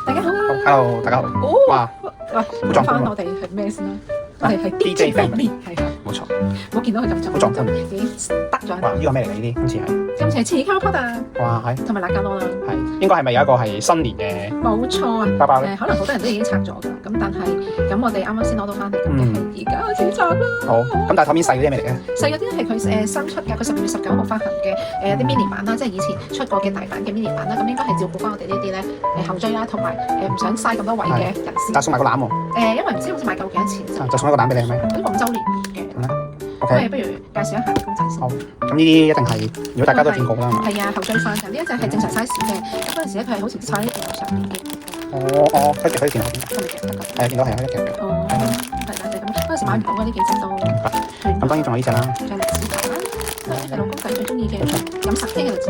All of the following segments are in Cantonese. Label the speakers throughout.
Speaker 1: 大家好啊
Speaker 2: Hello，大家好。
Speaker 1: 哦，
Speaker 2: 哇，
Speaker 1: 喂，
Speaker 2: 壯觀喎
Speaker 1: 講翻我哋係咩先啦？我哋係
Speaker 2: DJ
Speaker 1: DJ
Speaker 2: family
Speaker 1: 係啊，
Speaker 2: 冇錯。
Speaker 1: 我見到佢咁做，
Speaker 2: 好壯觀
Speaker 1: 已經得咗。
Speaker 2: 哇，呢個咩嚟㗎？呢啲今次係。
Speaker 1: 今次係刺激 Harry Potter
Speaker 2: 哇，係
Speaker 1: 同埋辣加多啦，
Speaker 2: 係應該係咪有一個係新年嘅
Speaker 1: 冇錯啊。
Speaker 2: 包包咧？
Speaker 1: 可能好多人都已經拆咗㗎，咁但係咁我哋啱啱先攞到翻嚟，咁係而家開始拆啦。
Speaker 2: 好，咁但係台面細嗰啲係咩嚟嘅？
Speaker 1: 細嗰啲係佢新出嘅，佢12月19號發行嘅有啲 mini 版啦，即係以前出過嘅大版嘅 mini 版啦，咁應該係照顧翻我哋呢啲咧後追啦，同埋唔想嘥咁多位嘅人士。
Speaker 2: 但係送埋個籃喎。
Speaker 1: 因為唔知好似買夠幾多錢
Speaker 2: 就送一個籃俾你係咪？
Speaker 1: 呢個5週年嘅。
Speaker 2: OK，
Speaker 1: 不如介紹一下啲公仔先。
Speaker 2: 好，咁呢啲一定係如果大家都見過啦嘛。
Speaker 1: 係啊，後追翻嘅呢一隻係正常 size 嘅，咁嗰陣時咧佢係好似坐喺電腦上面嘅。
Speaker 2: 哦，可以夾喺電腦邊。
Speaker 1: 係咪夾得㗎？
Speaker 2: 係見到係可以夾嘅。
Speaker 1: 哦，係啦，就咁。嗰陣時買唔到嘅呢幾隻都。
Speaker 2: 咁當然仲有呢隻啦。
Speaker 1: 仲有栗子頭啦，係老公仔最中意嘅飲10嘅栗子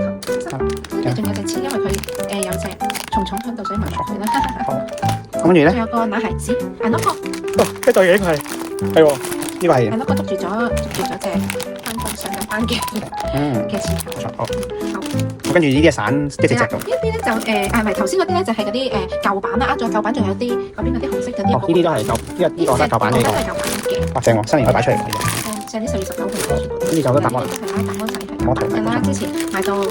Speaker 1: 頭。跟住仲有隻黐，因為佢有隻蟲蟲喺度，所以埋埋佢啦。
Speaker 2: 好，咁跟住咧。
Speaker 1: 仲有個奶孩子，阿 Noco。
Speaker 2: 哦，一對嘢佢係喎，呢個係。
Speaker 1: 阿 Noco 捉住咗隻翻工上緊班嘅刺球。
Speaker 2: 好。咁跟住呢啲係散一隻隻㗎。
Speaker 1: 呢啲咧就唔係頭先嗰啲咧就係嗰啲舊版啦，咗舊版仲有啲嗰邊嗰啲紅色嗰啲。
Speaker 2: 呢啲都係舊，呢個都係舊版呢個。
Speaker 1: 都係舊版嘅。
Speaker 2: 哇，正喎，新年可以擺出嚟㗎。
Speaker 1: 正啲10月19號嘅。
Speaker 2: 跟住就有得答案。
Speaker 1: 係啦，大魔仔係啦，之前賣到好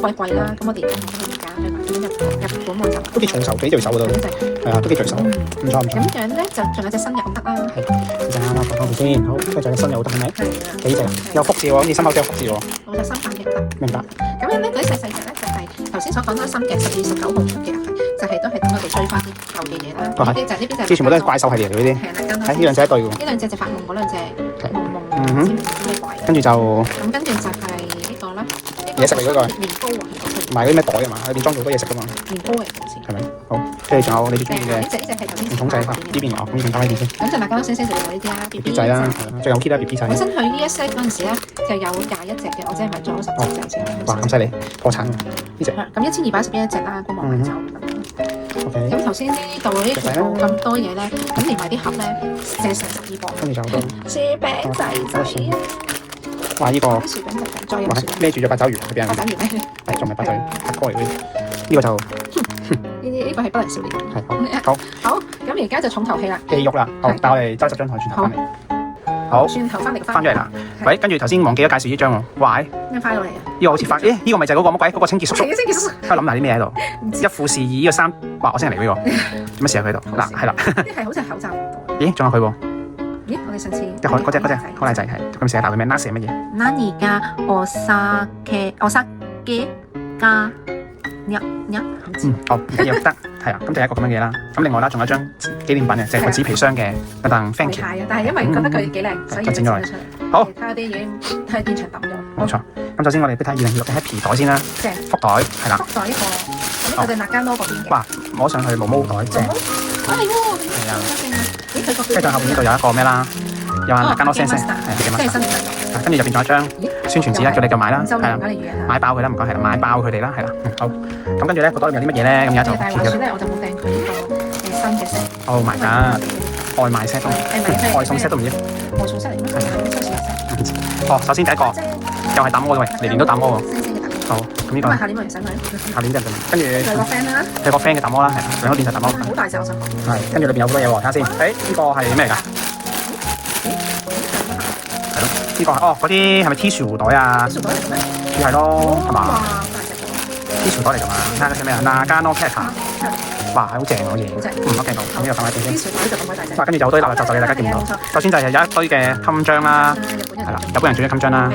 Speaker 1: 鬼貴啦，咁我哋而家去買咗日本網站。
Speaker 2: 都幾重手，幾對手嗰度。係啊，都幾隨手。唔錯唔錯。
Speaker 1: 咁樣咧就仲有隻新嘅奧德啦。
Speaker 2: 係，呢隻啱啱講住先，好，跟住仲有新嘅奧德係咪？
Speaker 1: 係啦。
Speaker 2: 幾隻？有福字喎，好似心口都有福字喎。
Speaker 1: 冇隻新版嘅奧德。
Speaker 2: 明白。
Speaker 1: 咁樣咧嗰啲細隻咧就係頭先所講啦，新嘅10月19號出嘅，就係都係等我哋追翻啲舊嘅嘢啦。呢邊就
Speaker 2: 之前全部都係怪獸系列嚟嗰啲。
Speaker 1: 係啦，
Speaker 2: 呢兩隻一對喎。
Speaker 1: 呢兩隻就發夢嗰兩隻夢咩怪？
Speaker 2: 跟住就
Speaker 1: 咁跟住就係呢個啦，
Speaker 2: 嘢食嚟嗰個。
Speaker 1: 年糕啊，
Speaker 2: 同埋嗰啲咩袋啊嘛，裏邊裝好多嘢食噶嘛。
Speaker 1: 年糕嚟好似。
Speaker 2: 係咪？好，跟住仲有你最中意嘅。
Speaker 1: 呢隻係頭先
Speaker 2: 傳統仔呢邊我，咁呢邊擺喺邊先。
Speaker 1: 咁就大家都星星就用呢啲啦
Speaker 2: BB 仔啦，仲有 Kid 啦 BB 仔。
Speaker 1: 本身佢呢一 set 嗰陣時咧就有21隻嘅，我真係買咗10隻啫。
Speaker 2: 哇，咁犀利，破產呢隻。
Speaker 1: 咁1211隻啦，官網買走。
Speaker 2: OK。
Speaker 1: 咁頭先呢度呢全部咁多嘢咧，咁連埋啲盒咧，成12個。
Speaker 2: 跟住就好多。
Speaker 1: 薯餅仔仔。
Speaker 2: 哇！呢個哇
Speaker 1: 薯餅仔仔，再有
Speaker 2: 孭住咗八爪魚俾人。
Speaker 1: 八爪魚咩？
Speaker 2: 係仲係八爪魚，黑哥嚟嘅。呢個就
Speaker 1: 呢個係不良少年。
Speaker 2: 係好。
Speaker 1: 好，咁而家就重頭戲啦。
Speaker 2: 肌肉啦，好，但我哋揸10張台轉頭翻嚟。好。
Speaker 1: 轉頭翻嚟
Speaker 2: 翻咗嚟啦。喂，跟住頭先忘記咗介紹呢張喎。喂。
Speaker 1: 咩快樂嚟啊？
Speaker 2: 呢個好似快，呢個咪就係嗰個乜鬼？嗰個清潔叔叔。
Speaker 1: 清潔叔叔。
Speaker 2: 喺度諗埋啲咩喺度？一富士2呢個3，哇！我先嚟呢個。做乜事啊？佢喺度？嗱，係啦。
Speaker 1: 呢係好似係口罩唔到。
Speaker 2: 咦？仲有佢喎？
Speaker 1: 咦？我哋上次
Speaker 2: 嗰隻好靚仔係，咁成日鬧佢咩？Nasi 係乜嘢？
Speaker 1: 何がお酒が唔知。
Speaker 2: 好，又得係啊，咁就係一個咁樣嘅嘢啦。咁另外啦，仲有一張紀念品嘅，就係個紙皮箱嘅等等 thank you。
Speaker 1: 但係因為覺得佢幾靚，所以
Speaker 2: 整咗嚟。
Speaker 1: 出嚟。
Speaker 2: 好，
Speaker 1: 其他啲已經喺現場抌咗。
Speaker 2: 冇錯。咁首先我哋睇2026嘅 Happy 袋先啦。
Speaker 1: 正。
Speaker 2: 福袋係啦。
Speaker 1: 福袋呢個，咁我哋辣加多嗰邊嘅。
Speaker 2: 哇！摸上去毛毛袋正。
Speaker 1: 係喎。係啊。咦？佢個。
Speaker 2: 跟住後邊呢度有一個咩啦？有辣加多聲聲，係嘅嘛。
Speaker 1: 即係新年
Speaker 2: 跟住入邊仲有一張宣傳紙啦，叫你就買啦，係啦，買爆佢啦，唔該係啦，買爆佢哋啦，係啦，好。咁跟住咧，個袋入面有啲乜嘢咧？咁而家就
Speaker 1: 但係話説咧，我就冇訂佢呢個新嘅 set。Oh
Speaker 2: my god！外賣 set 都，外送 set 都唔知。
Speaker 1: 外送 set 嚟咩？
Speaker 2: 哦，首先第一個又係打魔嘅，喂，年年都打魔喎。好，咁呢個。
Speaker 1: 下年咪唔使買。
Speaker 2: 下年就唔跟住。
Speaker 1: 有個 friend 啦。
Speaker 2: 有個 friend 嘅打魔啦，係啦，兩個電視打魔。
Speaker 1: 好大隻，我想講。
Speaker 2: 係，跟住裏邊有好多嘢喎，睇下先。誒，呢個係咩嚟㗎？呢個哦，嗰啲係咪 tissue 袋啊？
Speaker 1: tissue 袋嚟嘅咩？
Speaker 2: 係咯，係嘛？tissue 袋嚟㗎嘛？睇下嗰隻咩啊？Nagano Cat。哇，係好正喎，好似。好正。我見到，咁呢個放喺邊先。
Speaker 1: tissue 袋就咁鬼大隻。
Speaker 2: 哇，跟住有堆垃圾嘅，大家見唔到？首先就係有一堆嘅襟章啦，係啦，日本人中意襟章啦。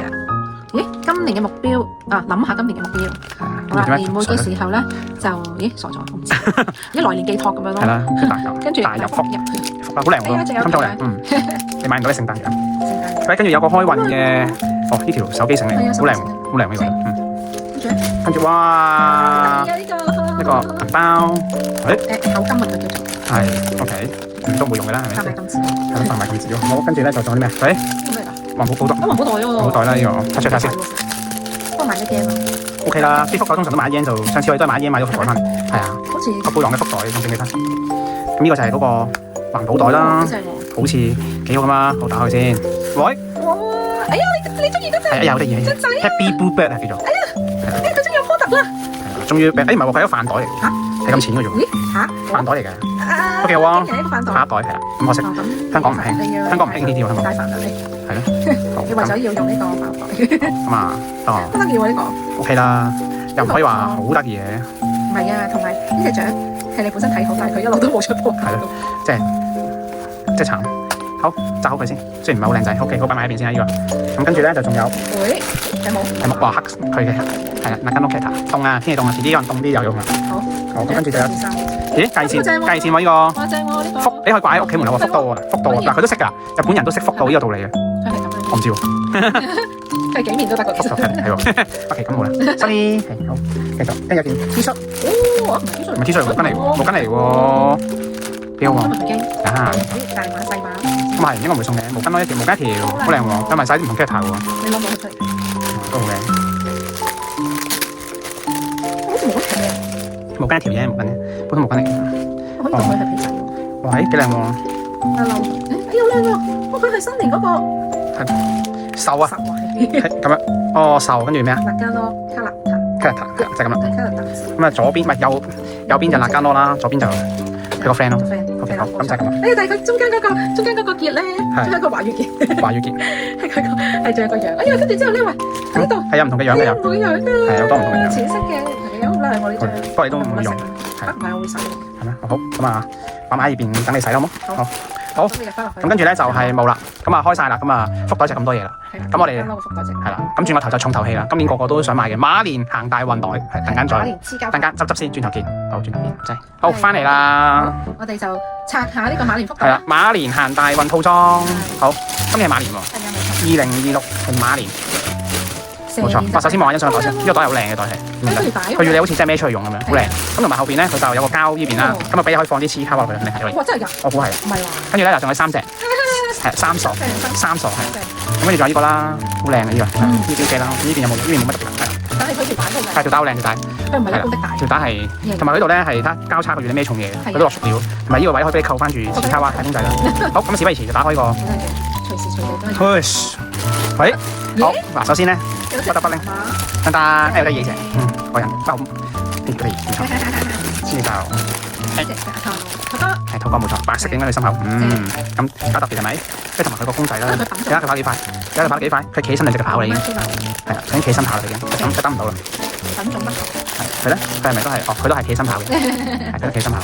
Speaker 1: 咦？今年嘅目標啊，諗下今年嘅目標。好啦，年末嘅時候咧，就咦傻咗，我唔知。一來年寄託咁樣咯。
Speaker 2: 係啦，
Speaker 1: 跟住
Speaker 2: 大入福，好靚喎，襟章靚，你買唔到啲聖誕嘢。跟住有個開運嘅，哦呢條手機繩嚟，好靚，好靚呢個，跟住哇，呢個銀包，
Speaker 1: 口金啊，佢叫做，
Speaker 2: 係 OK，都冇用嘅啦，係咪先？係咯，販賣禁止喎。好，跟住咧就仲有啲咩？誒，環保寶袋，
Speaker 1: 環保袋喎，
Speaker 2: 寶袋啦呢個，睇先。
Speaker 1: 不過買咗 yen 咯
Speaker 2: ，OK 啦，啲福袋通常都買1 yen 就，上次我哋都係買1 yen 買咗福袋翻嚟，係啊，
Speaker 1: 好似
Speaker 2: 個背囊嘅福袋咁整起身。咁呢個就係嗰個環保袋啦，好似幾好噶嘛，我打開先。喂，
Speaker 1: 哇！哎呀，你中意嗰隻？
Speaker 2: 係啊，有啲嘢。Happy Blue Bird 啊，叫做。
Speaker 1: 哎呀，佢終於有 product 啦。
Speaker 2: 係啦，終於誒唔係喎，佢係一個飯袋嚟。
Speaker 1: 嚇？
Speaker 2: 係咁淺嘅啫喎，
Speaker 1: 咦嚇？
Speaker 2: 飯袋嚟嘅，
Speaker 1: 啊
Speaker 2: 都幾好啊！
Speaker 1: 一個飯袋。
Speaker 2: 下一代係啦，咁可惜香港唔興，香港唔興呢啲喎，香港
Speaker 1: 帶飯袋。
Speaker 2: 係咯。
Speaker 1: 你為咗要用呢個飯袋，
Speaker 2: 咁啊，哦
Speaker 1: 不得意喎呢個。
Speaker 2: ，OK 啦，又唔可以話好得意嘅，
Speaker 1: 唔係啊，同埋呢隻雀係你本身睇好，但係佢一路都冇出波。
Speaker 2: 係咯，即係慘。好，紮好佢先，雖然唔係好靚仔，OK，好擺埋喺邊先啊呢個。咁跟住咧就仲有
Speaker 1: 會有冇？
Speaker 2: 係木話黑佢嘅，係啦，Nagano Keta，凍啊，天氣凍啊，遲啲有人凍啲就用啦。
Speaker 1: 好，
Speaker 2: 好，咁跟住就有，
Speaker 1: 二三
Speaker 2: 咦，計線喎呢個。
Speaker 1: 哇正喎呢個。
Speaker 2: 福，你可以掛喺屋企門口喎，福到喎，福到喎，嗱佢都識㗎，日本人都識福到呢個道理嘅，
Speaker 1: 佢係咁樣。
Speaker 2: 我唔知喎，
Speaker 1: 佢幾面都得個其實。
Speaker 2: 福到係喎，OK 咁好啦，sorry，係好，繼續，跟住有件 T 恤，
Speaker 1: 哦，唔係 T 恤，
Speaker 2: 唔係 T 恤，毛巾嚟喎，毛巾嚟喎，幾好喎，
Speaker 1: 今日佢驚。
Speaker 2: 啊，
Speaker 1: 大碼細碼。
Speaker 2: 咁係應該唔會送嘅，毛巾咯，一條毛巾一條，好靚喎，有埋晒啲唔同 character 喎，
Speaker 1: 你攞冇出嚟？
Speaker 2: 都好靚，
Speaker 1: 好似冇乜嘅。
Speaker 2: 毛巾一條啫，毛巾，普通毛巾嚟嘅，
Speaker 1: 我可以當佢係皮仔喎。
Speaker 2: 哇，咦幾靚喎，
Speaker 1: 啊褸，哎呀靚喎！哇佢係新年嗰個
Speaker 2: 係瘦啊，
Speaker 1: 實惠。
Speaker 2: 係咁樣，哦瘦，跟住咩啊
Speaker 1: 辣椒咯，卡辣塔，
Speaker 2: ？character 係就係咁啦，
Speaker 1: 卡辣塔。
Speaker 2: 咁啊左邊唔係右邊就辣間咯啦，左邊就佢個 friend 咯。OK，好，咁就係咁啦。
Speaker 1: 哎，但係佢中間嗰個結咧，中間個華語結，
Speaker 2: 華語結
Speaker 1: 係佢個係仲有個樣。哎呀，跟住之後呢，喂喺呢度
Speaker 2: 係有唔同嘅樣嘅有
Speaker 1: 唔，同嘅樣㗎，
Speaker 2: 係好多唔同嘅樣。
Speaker 1: 淺色嘅係咪好靚喎呢張？
Speaker 2: 不過你都唔會用，係
Speaker 1: 唔係我會洗。
Speaker 2: 係咩？好咁啊，擺埋喺呢邊等你洗好冇？好，好
Speaker 1: 咁你入翻落去。
Speaker 2: 咁跟住咧就係冇啦，咁啊開晒啦，咁啊福袋就咁多嘢啦。咁我哋
Speaker 1: 攞個福袋啫。
Speaker 2: 係啦，咁轉個頭就重頭戲啦。今年個個都想買嘅馬年行大運袋，係陣間再，
Speaker 1: 馬年黐膠。
Speaker 2: 陣間執先，轉頭見。好，轉頭見，真係好翻嚟啦。
Speaker 1: 我哋就拆下呢個馬年福袋
Speaker 2: 係啦。，馬年行大運套裝，好，今年係馬年喎，
Speaker 1: 係咪冇
Speaker 2: 2026係馬年，
Speaker 1: 錯？
Speaker 2: 冇錯。首先望下欣賞袋先，呢個袋係好靚嘅袋係，佢要你好似真係孭出去用咁樣，好靚。咁同埋後邊咧，佢就有個膠呢邊啦，咁啊俾你可以放啲黐卡落去，你睇到未？
Speaker 1: 哇真係㗎，
Speaker 2: 我估係。
Speaker 1: 唔係話。
Speaker 2: 跟住咧就仲有3隻，係3傻，3傻係。咁跟住仲有呢個啦，好靚嘅呢個，呢標記啦。呢邊有冇？呢邊冇乜特別，係。
Speaker 1: 但係佢條帶都靚。
Speaker 2: 係條帶好靚條帶，
Speaker 1: 佢唔係一般的帶。
Speaker 2: 條帶係，同埋佢呢度咧係得交叉，佢住你孭重嘢嘅，佢都落塑料，同埋呢個位可以俾你扣翻住黐卡哇睇公仔啦。好，咁事不宜遲，就打開個
Speaker 1: 隨時隨地都係。
Speaker 2: push，喂，好嗱，首先咧不得不拎，得得，有得嘢啫，個人包，呢條嚟，唔錯，先就係頭髮冇錯，白色影喺你心口，咁搞特別係咪？跟住同埋佢個公仔啦，而家佢跑幾快？而家佢跑得幾快？佢企起身就直接跑啦已經，係啊，已經企起身跑啦已經，咁就得唔到啦。
Speaker 1: 品種不同。
Speaker 2: 係佢咧，佢係咪都係？哦，佢都係企起身跑嘅，係佢都企起身跑。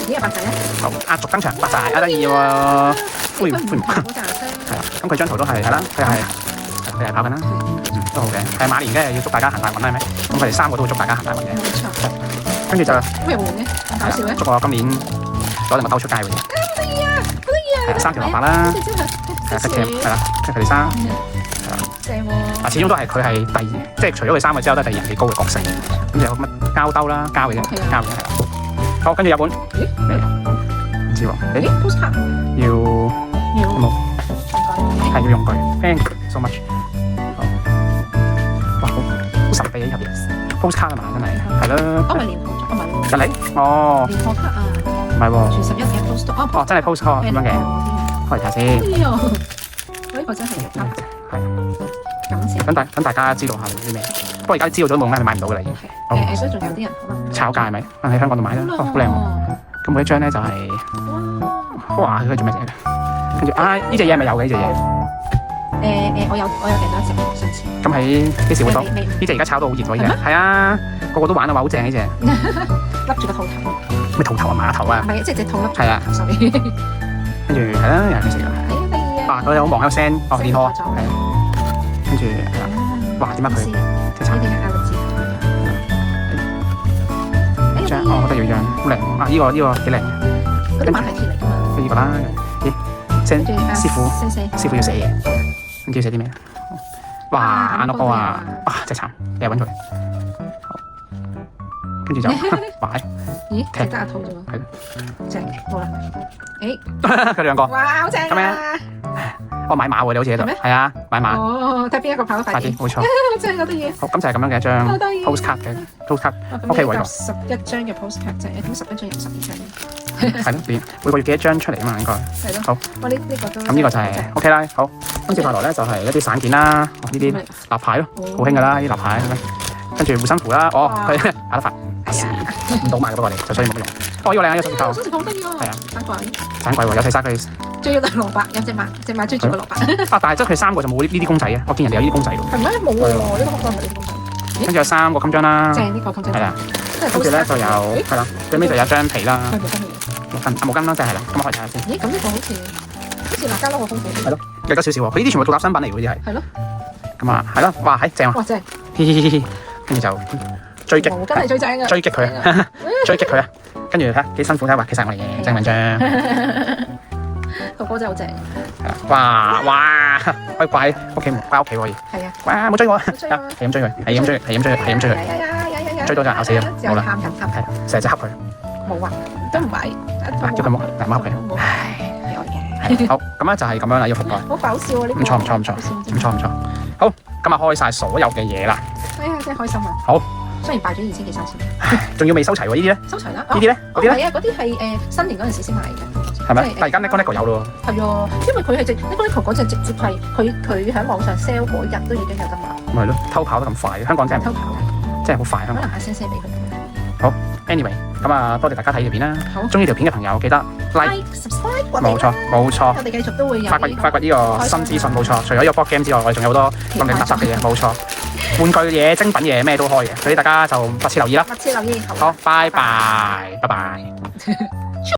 Speaker 1: 咦？白仔咧？
Speaker 2: 好，壓軸登場，白仔啊得意喎，灰
Speaker 1: 佢
Speaker 2: 灰
Speaker 1: 唔係嗰扎啫。
Speaker 2: 係啦，咁佢張圖都係啦，佢係跑緊啦，都好嘅。係馬年嘅要祝大家行大運啦，係咪？咁佢哋3個都會祝大家行大運嘅。
Speaker 1: 冇錯。
Speaker 2: 跟住就
Speaker 1: 咩換嘅？搞笑咧！
Speaker 2: 祝我今年攞定個兜出街嗰啲。
Speaker 1: 好得意啊！好得意啊！
Speaker 2: 係3條蘿蔔啦，係識嘅，係啦，跟住佢哋生，係啦。
Speaker 1: 正喎！
Speaker 2: 始終都係佢係第2，即係除咗佢3個之後，都係第2人氣高嘅角色。跟住有乜膠兜啦，膠嘅啫，膠嘅係啦。好，跟住有本，唔知喎，
Speaker 1: 咦？postcard
Speaker 2: 要
Speaker 1: 要
Speaker 2: 冇？係要用具 ，thank you so much。好，哇，好神秘嘅入邊 postcard 啊嘛，真係，係咯。
Speaker 1: 哦，咪年貨，哦唔係喎。
Speaker 2: 真係？哦，
Speaker 1: 年貨卡啊！
Speaker 2: 唔係喎。
Speaker 1: 全11嘅 post
Speaker 2: 哦，真係 postcard 咁樣嘅，開嚟睇先。
Speaker 1: 哎呀，呢個真係有卡，
Speaker 2: 係。
Speaker 1: 感謝。
Speaker 2: 等大家知道下啲咩。不過而家知道咗冇啱，係買唔到㗎啦已經。
Speaker 1: 所以仲有啲人可能
Speaker 2: 炒價係咪？喺香港度買啦，哦，好靚喎。咁每一張咧就係，哇！佢做咩嘢？跟住啊，呢隻嘢係咪有嘅呢隻嘢？
Speaker 1: 我有訂多隻上次。
Speaker 2: 咁喺幾時會到？
Speaker 1: 未
Speaker 2: 呢隻而家炒到好熱喎，呢隻係啊，個個都玩啊，話好正呢隻。
Speaker 1: 笠住個兔頭。
Speaker 2: 咩兔頭啊？馬頭啊？
Speaker 1: 唔係，即係隻兔笠住。
Speaker 2: 係啊。跟住係啦，有人食㗎。啊！佢哋好忙喺度 send，哦，練荷。係啊。跟住係啦。哇！點解佢即係炒？
Speaker 1: 呢啲係亞律
Speaker 2: 張哦，好得意張，好靚啊！呢個幾靚嘅。
Speaker 1: 嗰啲馬蹄鐵嚟㗎嘛。
Speaker 2: 呢個啦，咦？師傅要寫嘢，唔知要寫啲咩？哇！眼碌波啊！哇！真係慘，你又揾佢。好，跟住就擺。
Speaker 1: 咦？係得阿兔啫喎。
Speaker 2: 係。
Speaker 1: 正，好啦。
Speaker 2: 佢兩個。
Speaker 1: 哇！好正啊！
Speaker 2: 我買馬喎，你好似喺度。係啊，買馬。
Speaker 1: 哦，睇邊一個跑得快啲。
Speaker 2: 冇錯。
Speaker 1: 真係嗰啲嘢。
Speaker 2: 好，咁就係咁樣嘅一張 postcard 嘅 postcard。OK 喎，呢個。
Speaker 1: 11張嘅 postcard 啫，咁11張有12張。
Speaker 2: 係咯，每個月寄1張出嚟啊嘛，應該。
Speaker 1: 係咯。
Speaker 2: 好。
Speaker 1: 哇！呢個都。
Speaker 2: 咁呢個就係 OK 啦。好，跟住下來咧就係一啲散件啦，呢啲立牌咯，好興噶啦，呢啲立牌。跟住護身符啦，哦，佢跑得快，唔到賣嘅，不過你就所以冇乜用。哦，呢個靚啊，呢個手指扣。
Speaker 1: 手指扣好得意喎。
Speaker 2: 係啊，
Speaker 1: 生鬼。
Speaker 2: 盞鬼喎，有細沙佢。
Speaker 1: 仲要對蘿蔔，有隻馬追住個蘿蔔。
Speaker 2: 啊，但係即係佢3個就冇呢啲公仔嘅，我見人哋有呢啲公仔喎。
Speaker 1: 係咩？冇喎，呢個可能係呢個公仔。
Speaker 2: 跟住有3個襟章啦。
Speaker 1: 正呢個襟章。
Speaker 2: 係啦。跟住咧就有係啦，最尾就有張皮啦。
Speaker 1: 係毛巾嚟嘅。
Speaker 2: 毛巾啦，就係啦。咁我開睇下先。
Speaker 1: 咦？咁呢個好似辣椒粒好豐富。
Speaker 2: 係咯，計咗少少喎。佢呢啲全部獨立商品嚟喎，呢啲係。
Speaker 1: 係咯。
Speaker 2: 咁啊，係咯，哇，係正啊！
Speaker 1: 哇，正！
Speaker 2: 跟住就追擊，
Speaker 1: 毛巾係最正嘅。
Speaker 2: 追擊佢啊！追擊佢啊！跟住睇下幾辛苦睇下畫，其實我哋嘅正文章。
Speaker 1: 個歌真係好正。
Speaker 2: 哇！可以掛喺屋企，掛屋企可以。
Speaker 1: 係啊。
Speaker 2: 哇！冇追我，係咁追佢，係咁追佢，係咁追佢，係咁追佢。追到就咬死佢，冇啦。
Speaker 1: 喊人，
Speaker 2: 係成隻恰佢。
Speaker 1: 冇啊，都唔係。
Speaker 2: 叫佢摸，嚟摸佢。
Speaker 1: 唉，係我嘅。
Speaker 2: 好，咁咧就係咁樣啦，要覆蓋。
Speaker 1: 好搞笑啊！呢個。
Speaker 2: 唔錯。好，今日開晒所有嘅嘢啦。
Speaker 1: 哎呀，真係開心啊！
Speaker 2: 好。
Speaker 1: 雖然敗咗2000幾3000，
Speaker 2: 仲要未收齊喎？呢啲咧？
Speaker 1: 收齊啦。
Speaker 2: 呢啲咧？嗰啲咧？
Speaker 1: 係啊，嗰啲係新年嗰陣時先買嘅。
Speaker 2: 係咪？但係而家 Nico 有咯
Speaker 1: 喎。係啊，因為佢係Nico 嗰隻直接係佢喺網上 sell 嗰日都已經有得買。
Speaker 2: 咪係咯，偷跑得咁快，香港真係
Speaker 1: 偷跑，
Speaker 2: 真係好快香港。
Speaker 1: 可能下 send 俾佢。
Speaker 2: 好 ，anyway， 咁啊，多謝大家睇條片啦。
Speaker 1: 好，
Speaker 2: 中意條片嘅朋友記得
Speaker 1: like、subscribe。
Speaker 2: 冇錯。
Speaker 1: 我哋繼續都會有
Speaker 2: 發掘呢個新資訊，冇錯。除咗呢個 board game 之外，我哋仲有好多咁零雜雜嘅嘢，冇錯。玩具嘢、精品嘢咩都開嘅，所以大家就密切留意啦。
Speaker 1: 密切留意。
Speaker 2: 好，拜拜。